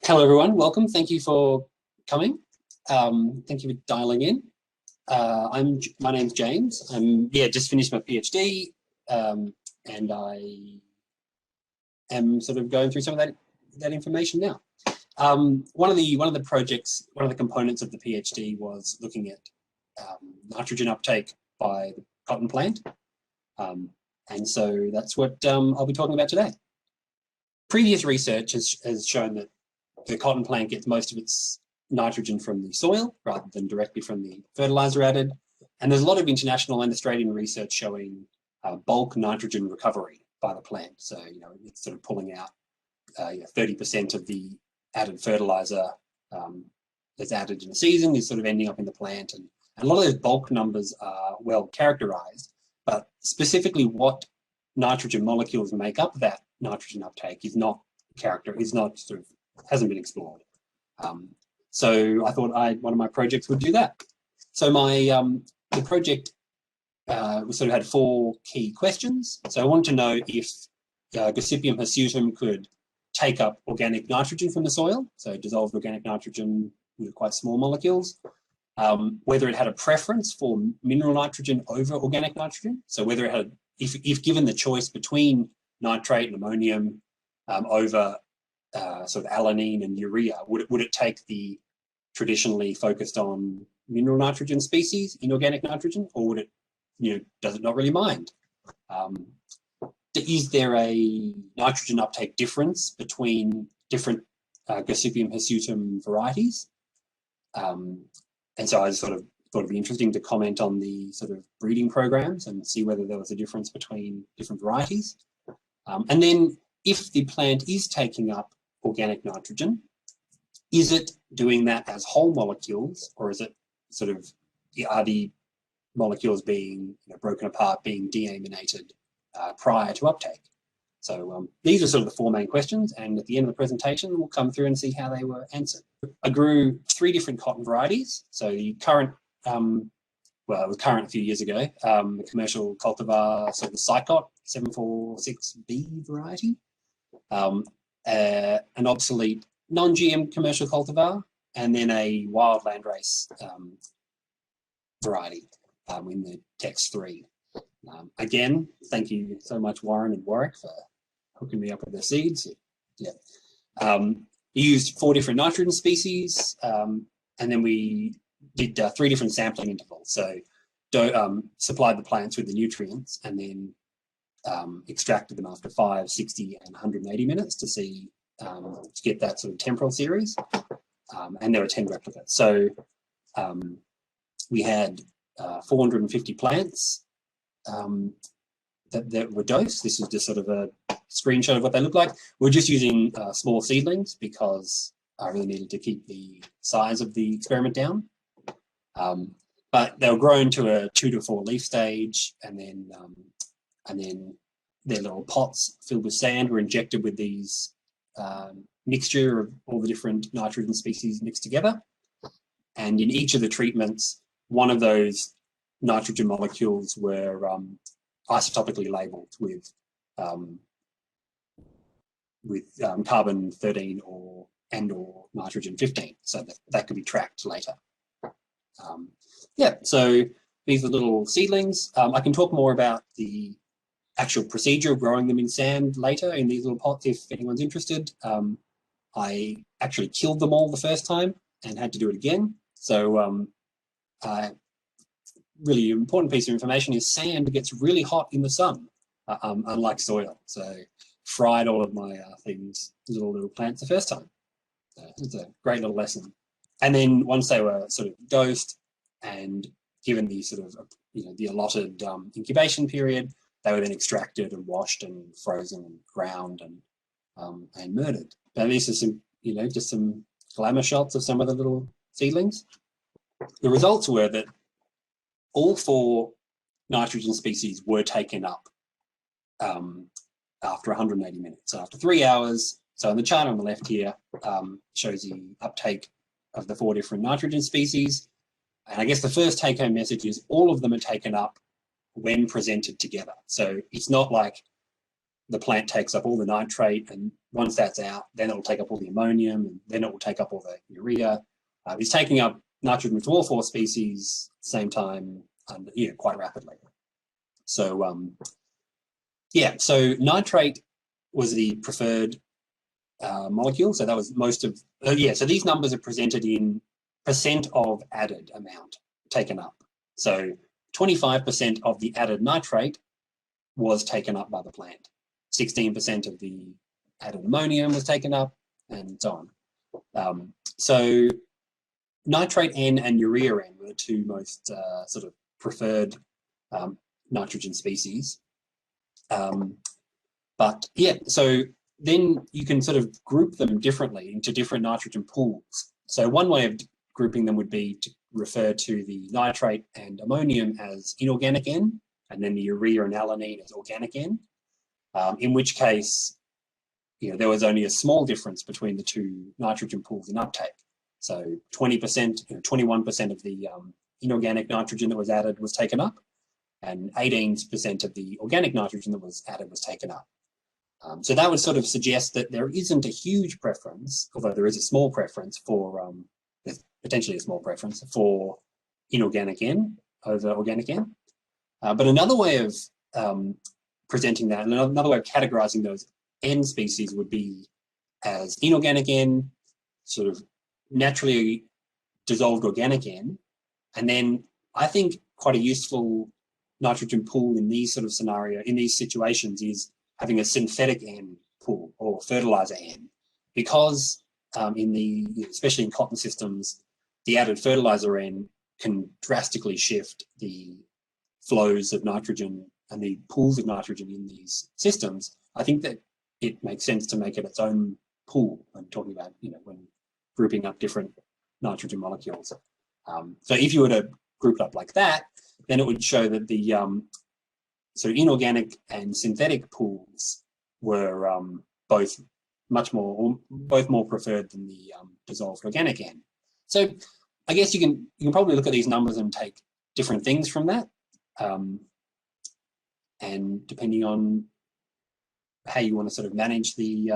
Hello everyone, welcome. Thank you for coming. Thank you for dialing in. My name's James. I'm just finished my PhD, and I am sort of going through some of that information now. One of the projects, one of the components of the PhD was looking at nitrogen uptake by the cotton plant, and so that's what I'll be talking about today. Previous research has shown that the cotton plant gets most of its nitrogen from the soil rather than directly from the fertiliser added. And there's a lot of international and Australian research showing bulk nitrogen recovery by the plant. So, it's sort of pulling out 30% of the added fertiliser that's added in a season is sort of ending up in the plant. And a lot of those bulk numbers are well characterised, but specifically what nitrogen molecules make up that nitrogen uptake hasn't been explored. So I thought one of my projects would do that. So the project sort of had 4 key questions. So I wanted to know if Gossypium hirsutum could take up organic nitrogen from the soil, so dissolved organic nitrogen with quite small molecules, whether it had a preference for mineral nitrogen over organic nitrogen, so whether it had, if given the choice between nitrate and ammonium over sort of alanine and urea, would it take the traditionally focused on mineral nitrogen species, inorganic nitrogen, or would it, does it not really mind? Is there a nitrogen uptake difference between different Gossypium hirsutum varieties? And so I sort of thought it'd be interesting to comment on the sort of breeding programs and see whether there was a difference between different varieties. And then if the plant is taking up organic nitrogen, is it doing that as whole molecules, or is it sort of, are the molecules being broken apart, being deaminated prior to uptake? So these are sort of the 4 main questions, and at the end of the presentation we'll come through and see how they were answered. I grew 3 different cotton varieties. So the current, well, it was current a few years ago, the commercial cultivar, so the Sicot 746B variety, an obsolete non-GM commercial cultivar, and then a wild landrace variety in the Tex 3. Again, thank you so much, Warren and Warwick, for hooking me up with the seeds. We used 4 different nitrogen species, and then we did 3 different sampling intervals. So supplied the plants with the nutrients and then extracted them after 5, 60 and 180 minutes to see, to get that sort of temporal series. And there were 10 replicates. So we had 450 plants that were dosed. This is just sort of a screenshot of what they look like. We're just using small seedlings because I really needed to keep the size of the experiment down. But they were grown to a 2 to 4 leaf stage, and then their little pots filled with sand were injected with these mixture of all the different nitrogen species mixed together. And in each of the treatments, one of those nitrogen molecules were isotopically labeled with carbon 13 or nitrogen 15, so that could be tracked later. So these are little seedlings. I can talk more about the actual procedure of growing them in sand later in these little pots if anyone's interested. I actually killed them all the first time and had to do it again. So really important piece of information is sand gets really hot in the sun, unlike soil. So fried all of my little plants the first time. It's a great little lesson. And then once they were sort of dosed and given the sort of the allotted incubation period, they were then extracted and washed and frozen and ground and murdered. And these are some, just some glamour shots of some of the little seedlings. The results were that all 4 nitrogen species were taken up after 180 minutes. So after 3 hours, so in the chart on the left here shows the uptake of the 4 different nitrogen species. And I guess the first take-home message is all of them are taken up when presented together. So it's not like the plant takes up all the nitrate and once that's out, then it'll take up all the ammonium, and then it will take up all the urea. It's taking up nitrogen from all 4 species at the same time, and quite rapidly. So yeah, so nitrate was the preferred molecule. So that was most of, so these numbers are presented in percent of added amount taken up. So 25% of the added nitrate was taken up by the plant. 16% of the added ammonium was taken up, and so on. So nitrate N and urea N were the 2 most sort of preferred nitrogen species. But yeah, so then you can sort of group them differently into different nitrogen pools. So one way of grouping them would be to refer to the nitrate and ammonium as inorganic N, and then the urea and alanine as organic N, in which case, there was only a small difference between the 2 nitrogen pools in uptake. So 20%, 21% of the inorganic nitrogen that was added was taken up, and 18% of the organic nitrogen that was added was taken up. So that would sort of suggest that there isn't a huge preference, although there is a small preference for, potentially a small preference for inorganic N over organic N. But another way of presenting that, and another way of categorizing those N species would be as inorganic N, sort of naturally dissolved organic N, and then I think quite a useful nitrogen pool in these sort of in these situations is having a synthetic N pool or fertiliser N, because especially in cotton systems, the added fertiliser N can drastically shift the flows of nitrogen and the pools of nitrogen in these systems. I think that it makes sense to make it its own pool when talking about, when grouping up different nitrogen molecules. So if you were to group it up like that, then it would show that the so inorganic and synthetic pools were both more preferred than the dissolved organic N. So I guess you can probably look at these numbers and take different things from that, and depending on how you want to sort of manage the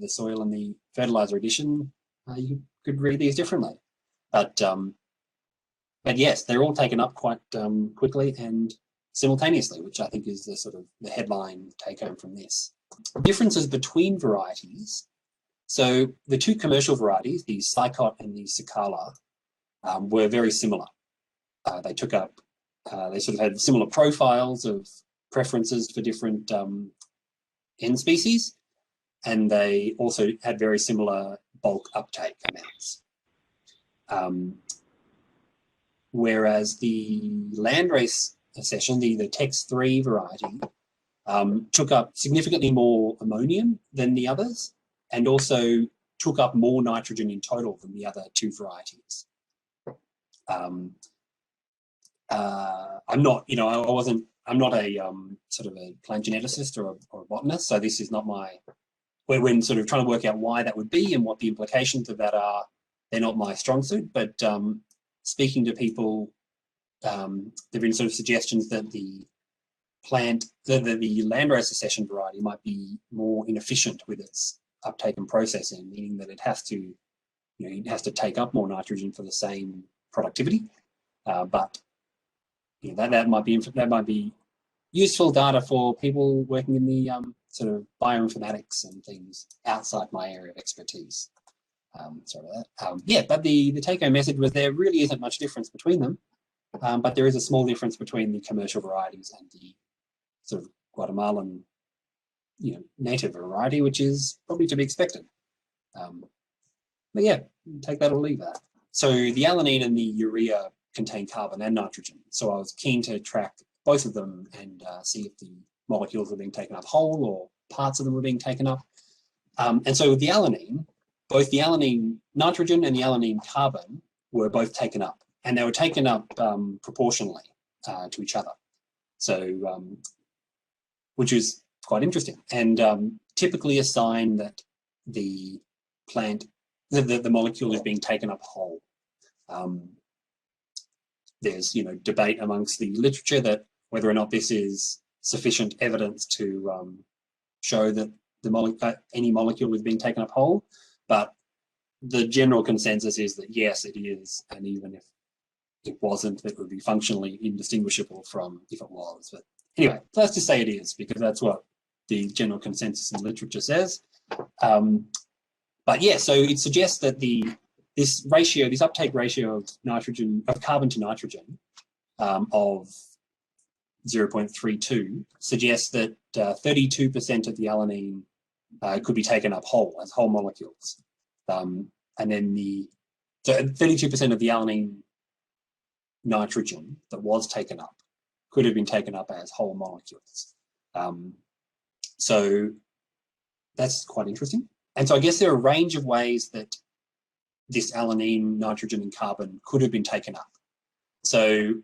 soil and the fertilizer addition, you could read these differently. But yes, they're all taken up quite quickly and simultaneously, which I think is the sort of the headline take home from this. Differences between varieties. So the 2 commercial varieties, the Sicot and the Sicala, were very similar. They took up, they sort of had similar profiles of preferences for different N species, and they also had very similar bulk uptake amounts. Whereas the landrace accession, the Tex 3 variety, took up significantly more ammonium than the others, and also took up more nitrogen in total than the other 2 varieties. I'm not, I'm not a sort of a plant geneticist or a botanist, so this is not my, when sort of trying to work out why that would be and what the implications of that are, they're not my strong suit. But speaking to people, there have been sort of suggestions that the landrace accession variety might be more inefficient with its uptake and processing, meaning that it has to, it has to take up more nitrogen for the same productivity. But that might be useful data for people working in the sort of bioinformatics and things outside my area of expertise. Sorry about that. Yeah, but the take-home message was there really isn't much difference between them, but there is a small difference between the commercial varieties and the sort of Guatemalan, native variety, which is probably to be expected. But yeah, take that or leave that. So the alanine and the urea contain carbon and nitrogen. So I was keen to track both of them and see if the molecules were being taken up whole or parts of them were being taken up. And so with the alanine, both the alanine nitrogen and the alanine carbon were both taken up, and they were taken up proportionally to each other. So, which is quite interesting, and typically a sign that the plant, the molecule is being taken up whole. There's debate amongst the literature that whether or not this is sufficient evidence to show that any molecule is being taken up whole, but the general consensus is that yes, it is, and even if it wasn't, it would be functionally indistinguishable from if it was. But anyway, let's just say it is, because that's what the general consensus in literature says. But yeah, so it suggests that this uptake ratio of carbon to nitrogen of 0.32 suggests that 32% of the alanine could be taken up whole as whole molecules, and then so 32% of the alanine nitrogen that was taken up could have been taken up as whole molecules. So that's quite interesting. And so I guess there are a range of ways that this alanine, nitrogen, and carbon could have been taken up. So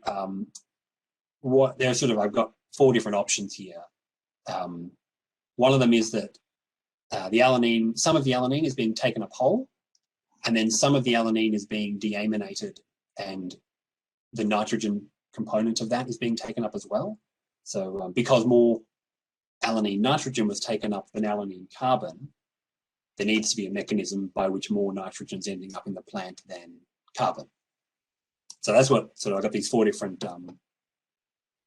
I've got 4 different options here. One of them is that some of the alanine is being taken up whole, and then some of the alanine is being deaminated, and the nitrogen component of that is being taken up as well. So because more alanine nitrogen was taken up than alanine carbon, there needs to be a mechanism by which more nitrogen is ending up in the plant than carbon. So that's what, I've got these 4 different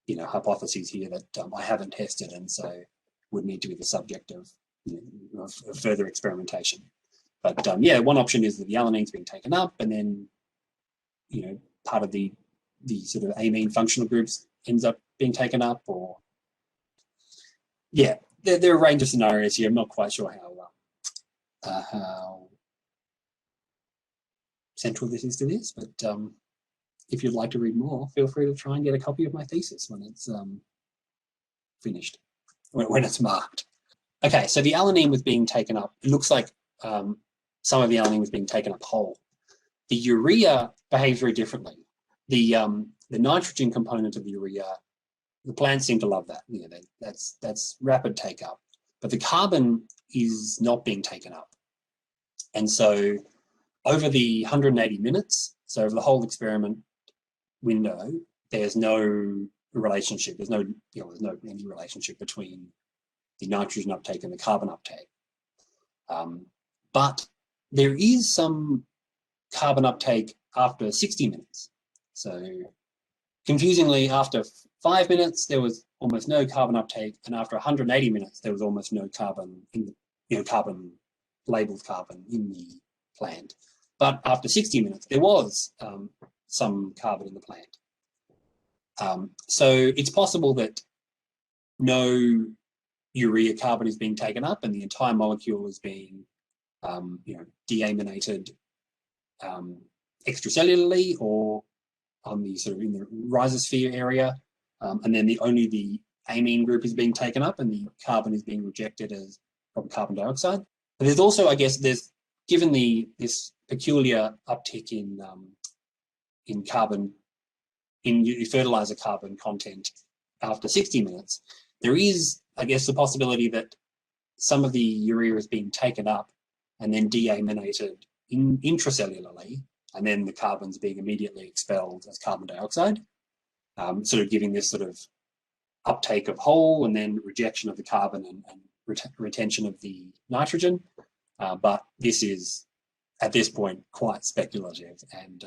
hypotheses here that I haven't tested, and so would need to be the subject of, of further experimentation. But yeah, one option is that the alanine's being taken up, and then part of the sort of amine functional groups ends up being taken up, or yeah, there are a range of scenarios here. I'm not quite sure how central this is to this, but if you'd like to read more, feel free to try and get a copy of my thesis when it's finished, when it's marked. Okay, so the alanine was being taken up. It looks like some of the alanine was being taken up whole. The urea behaves very differently. The nitrogen component of the urea, the plants seem to love that. That's rapid take up. But the carbon is not being taken up. And so over the 180 minutes, so over the whole experiment window, there's no relationship. There's no any relationship between the nitrogen uptake and the carbon uptake. But there is some carbon uptake after 60 minutes. So confusingly, after 5 minutes, there was almost no carbon uptake, and after 180 minutes, there was almost no carbon in the labeled carbon in the plant. But after 60 minutes, there was some carbon in the plant. So it's possible that no urea carbon is being taken up, and the entire molecule is being deaminated extracellularly, or on the sort of in the rhizosphere area, and then only the amine group is being taken up, and the carbon is being rejected as carbon dioxide. But there's also, I guess, given this peculiar uptick in carbon, in fertilizer carbon content after 60 minutes, there is, I guess, the possibility that some of the urea is being taken up and then deaminated intracellularly, and then the carbon's being immediately expelled as carbon dioxide, sort of giving this sort of uptake of whole and then rejection of the carbon and retention of the nitrogen. But this is, at this point, quite speculative and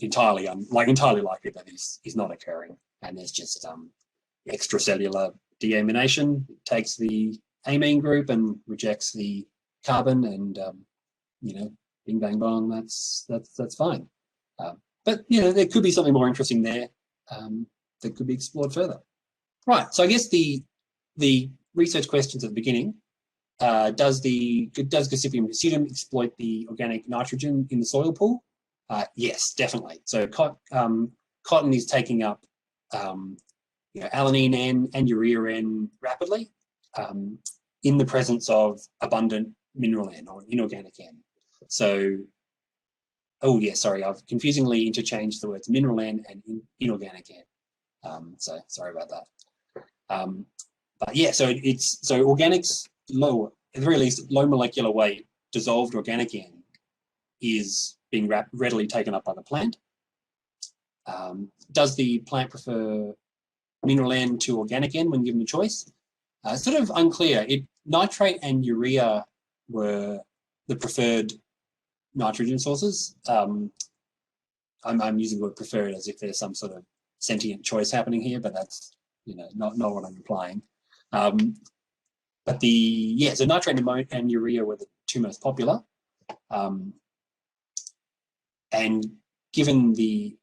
entirely likely that is not occurring, and there's just extracellular deamination. It takes the amine group and rejects the carbon, and bing bang bong, that's fine. But there could be something more interesting there that could be explored further. Right. So I guess the research questions at the beginning: does Gossypium hirsutum exploit the organic nitrogen in the soil pool? Yes, definitely. So cotton is taking up alanine N and urea N rapidly in the presence of abundant mineral N or inorganic N. So, I've confusingly interchanged the words mineral N and inorganic N. So sorry about that. But yeah, so organics low, at the very least, low molecular weight dissolved organic N is being readily taken up by the plant. Does the plant prefer mineral N to organic N when given the choice? It's sort of unclear. Nitrate and urea were the preferred nitrogen sources. I'm using the word preferred as if there's some sort of sentient choice happening here, but that's not what I'm implying. But so nitrate and urea were the two most popular. And given the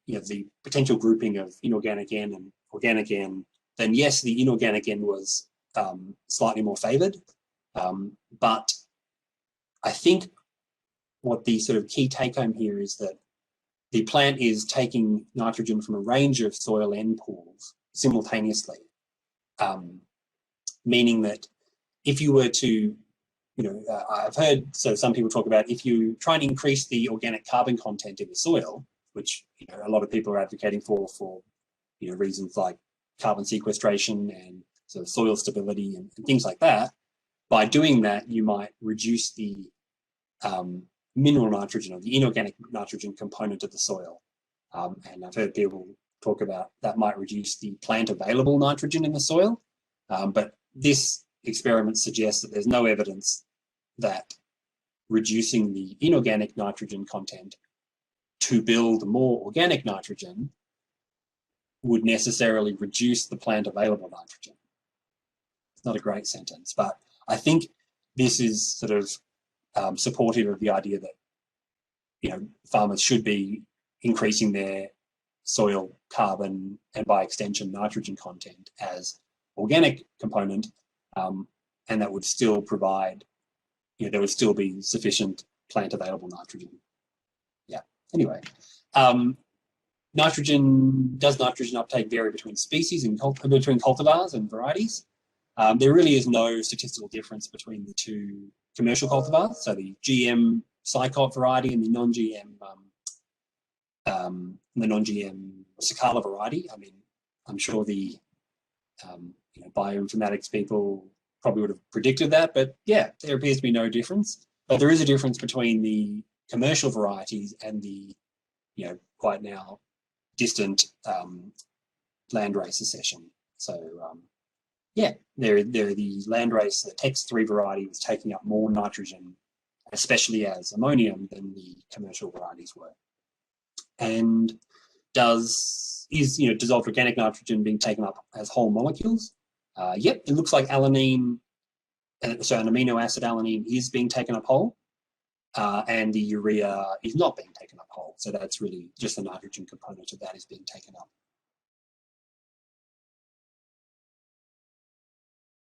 potential grouping of inorganic N and organic N, then yes, the inorganic N was slightly more favoured. But I think what the sort of key take home here is that the plant is taking nitrogen from a range of soil N pools simultaneously, meaning that if you were to, I've heard some people talk about if you try and increase the organic carbon content in the soil, which a lot of people are advocating for reasons like carbon sequestration and sort of soil stability and things like that. By doing that, you might reduce the mineral nitrogen or the inorganic nitrogen component of the soil. And I've heard people talk about that might reduce the plant available nitrogen in the soil. But this experiment suggests that there's no evidence that reducing the inorganic nitrogen content to build more organic nitrogen would necessarily reduce the plant available nitrogen. It's not a great sentence, but I think this is sort of supportive of the idea that farmers should be increasing their soil carbon and by extension nitrogen content as organic component, and that would still provide, there would still be sufficient plant available nitrogen. Yeah. Anyway, does nitrogen uptake vary between species and between cultivars and varieties? There really is no statistical difference between the two commercial cultivars, so the GM Sicot variety and the non-GM Sicala variety. I mean, I'm sure the bioinformatics people probably would have predicted that, but yeah, there appears to be no difference. But there is a difference between the commercial varieties and the quite now distant landrace succession. So yeah, they're the landrace, the Tex3 variety was taking up more nitrogen, especially as ammonium, than the commercial varieties were. And is dissolved organic nitrogen being taken up as whole molecules? Yep, it looks like alanine, so an amino acid alanine is being taken up whole, and the urea is not being taken up whole. So that's really just the nitrogen component of that is being taken up